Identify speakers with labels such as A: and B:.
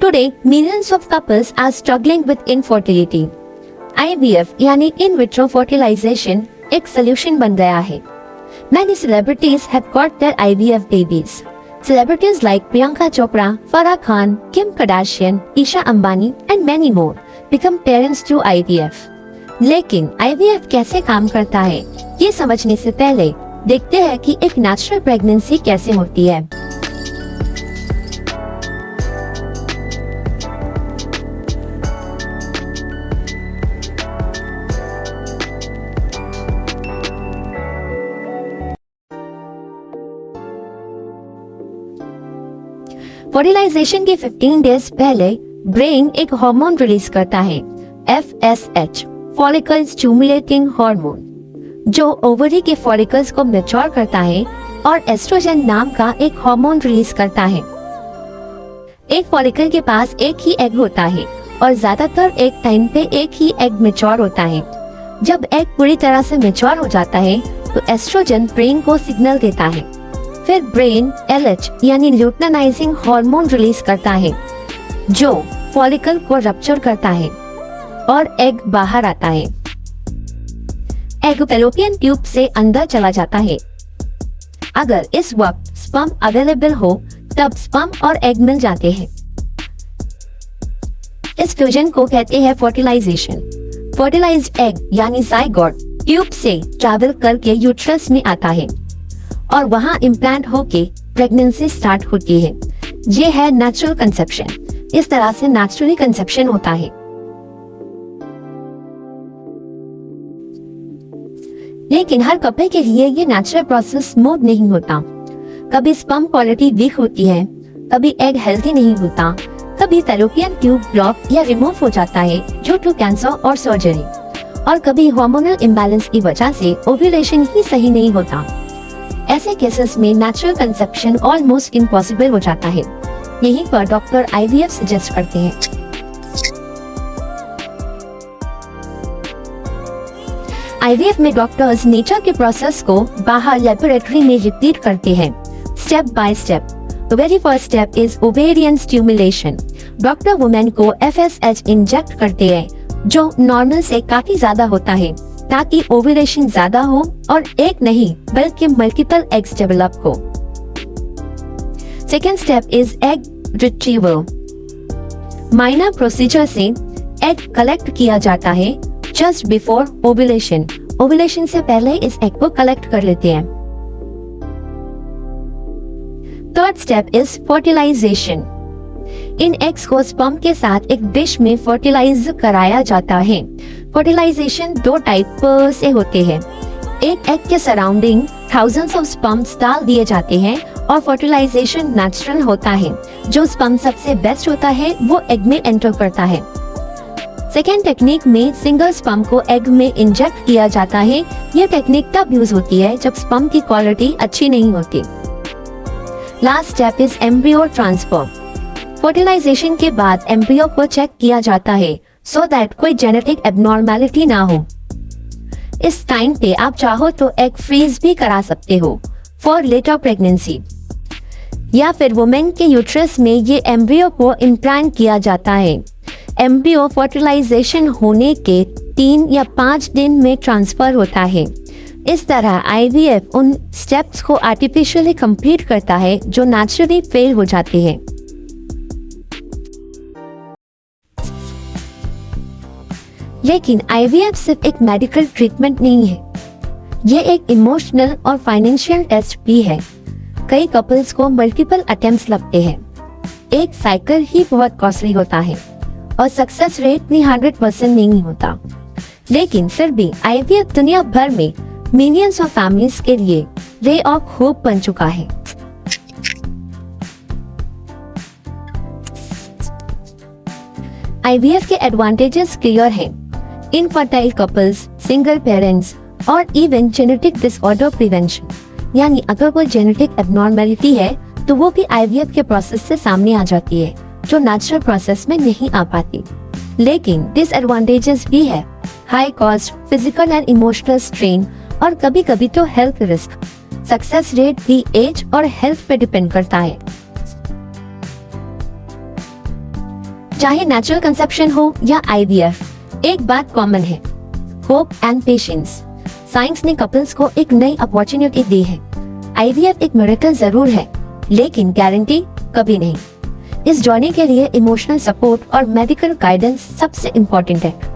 A: Today, millions of couples are struggling with infertility. IVF यानी in vitro fertilization एक solution बन गया है. Many celebrities have got their IVF babies. Celebrities like Priyanka Chopra, Farah Khan, Kim Kardashian, Isha Ambani and many more become parents through IVF. लेकिन IVF कैसे काम करता है, ये समझने से पहले देखते हैं कि एक नेचुरल प्रेगनेंसी कैसे होती है. फर्टिलाइजेशन के 15 डेज पहले ब्रेन एक हार्मोन रिलीज करता है, FSH, फॉलिकल स्टिमुलेटिंग हार्मोन, जो ओवरी के फॉलिकल्स को मैच्योर करता है और एस्ट्रोजन नाम का एक हार्मोन रिलीज करता है. एक फॉलिकल के पास एक ही एग होता है और ज्यादातर एक टाइम पे एक ही एग मैच्योर होता है. जब एग पूरी तरह से मैच्योर हो जाता है तो एस्ट्रोजन ब्रेन को सिग्नल देता है. फिर ब्रेन LH यानी ल्यूटेनाइजिंग हार्मोन रिलीज करता है, जो फॉलिकल को रप्चर करता है और एग बाहर आता है. एग फैलोपियन ट्यूब से अंदर चला जाता है. अगर इस वक्त स्पर्म अवेलेबल हो तब स्पर्म और एग मिल जाते हैं. इस फ्यूजन को कहते हैं फर्टिलाइजेशन. फर्टिलाइज्ड एग यानी जाइगोट ट्यूब से ट्रैवल करके यूट्रस में आता है और वहां इम्प्लांट होके प्रेगनेंसी स्टार्ट होती है. ये है नेचुरल कंसेप्शन. इस तरह से नेचुरली कंसेप्शन होता है. लेकिन हर कपल के लिए ये नेचुरल प्रोसेस स्मूथ नहीं होता. कभी स्पर्म क्वालिटी वीक होती है, कभी एग हेल्थी नहीं होता, कभी फैलोपियन ट्यूब ब्लॉक या रिमूव हो जाता है ड्यू टू कैंसर और सर्जरी, और कभी हार्मोनल इम्बैलेंस की वजह से ओव्यूलेशन ही सही नहीं होता. ऐसे केसेस में नेचुरल कंसेप्शन ऑलमोस्ट इम्पॉसिबल हो जाता है. यहीं पर डॉक्टर IVF सजेस्ट करते हैं. IVF में डॉक्टर्स नेचर के प्रोसेस को बाहर लेबोरेटरी में रिपीट करते हैं, step by step. The very first step is ovarian stimulation. Doctor women को FSH इंजेक्ट करते हैं, जो नॉर्मल से काफी ज्यादा होता है, ताकि ओव्यूलेशन ज्यादा हो और एक नहीं बल्कि मल्टीपल एग्स डेवलप हो. Second step is egg retrieval. Minor procedure से एग कलेक्ट किया जाता है जस्ट बिफोर ओव्यूलेशन. ओव्यूलेशन से पहले इस एग को कलेक्ट कर लेते हैं. Third step is fertilisation. इन एग्स को स्पर्म के साथ एक डिश में फर्टिलाइज कराया जाता है. फर्टिलाइजेशन दो टाइप से होते हैं. एक एग के सराउंडिंग थाउजेंड्स ऑफ स्पर्म्स डाल दिए जाते हैं और फर्टिलाइजेशन नेचुरल होता है. जो स्पर्म सबसे बेस्ट होता है वो एग में एंटर करता है. सेकेंड टेक्निक में सिंगल स्पर्म को एग में इंजेक्ट किया जाता है. ये टेक्निक तब यूज होती है जब स्पर्म की क्वालिटी अच्छी नहीं होती. Last step is embryo transfer. Fertilisation के बाद एम्ब्रियो को चेक किया जाता है सो दैट कोई जेनेटिक एबनॉर्मेलिटी ना हो. इस टाइम पे आप चाहो तो एग फ्रीज भी करा सकते हो फॉर लेटर प्रेगनेंसी, या फिर वुमेन के यूट्रस में ये एम्ब्रियो को इम्प्लांट किया जाता है. एम्ब्रियो फर्टिलाइजेशन होने के 3 या 5 दिन में ट्रांसफर होता है. इस तरह IVF उन स्टेप्स को आर्टिफिशियली कंप्लीट करता है जो नेचुरली फेल हो जाते हैं. लेकिन IVF सिर्फ एक मेडिकल ट्रीटमेंट नहीं है, ये एक इमोशनल और फाइनेंशियल टेस्ट भी है. कई कपल्स को मल्टीपल अटेम्प्ट्स लगते हैं. एक साइकिल ही बहुत कॉस्टली होता है और सक्सेस रेट भी 100% नहीं होता. लेकिन फिर भी IVF दुनिया भर में मिलियंस ऑफ फैमिलीज के लिए रे ऑफ होप बन चुका है. IVF के एडवांटेजेस क्लियर हैं. इनफर्टाइल कपल्स, सिंगल पेरेंट्स और इवन जेनेटिक डिसऑर्डर प्रिवेंशन. यानी अगर कोई जेनेटिक एबनॉर्मेलिटी है तो वो भी IVF के प्रोसेस से सामने आ जाती है, जो नेचुरल प्रोसेस में नहीं आ पाती. लेकिन डिसएडवांटेजेस भी है. High cost, physical and emotional strain और कभी कभी तो हेल्थ रिस्क. सक्सेस रेट भी एज और हेल्थ पे डिपेंड करता है. चाहे नेचुरल कंसेप्शन हो या IVF, एक बात कॉमन है, होप एंड पेशेंस। साइंस ने कपल्स को एक नई अपॉर्चुनिटी दी है। IVF एक मिरेकल जरूर है, लेकिन गारंटी कभी नहीं। इस जर्नी के लिए इमोशनल सपोर्ट और मेडिकल गाइडेंस सबसे इम्पोर्टेंट है।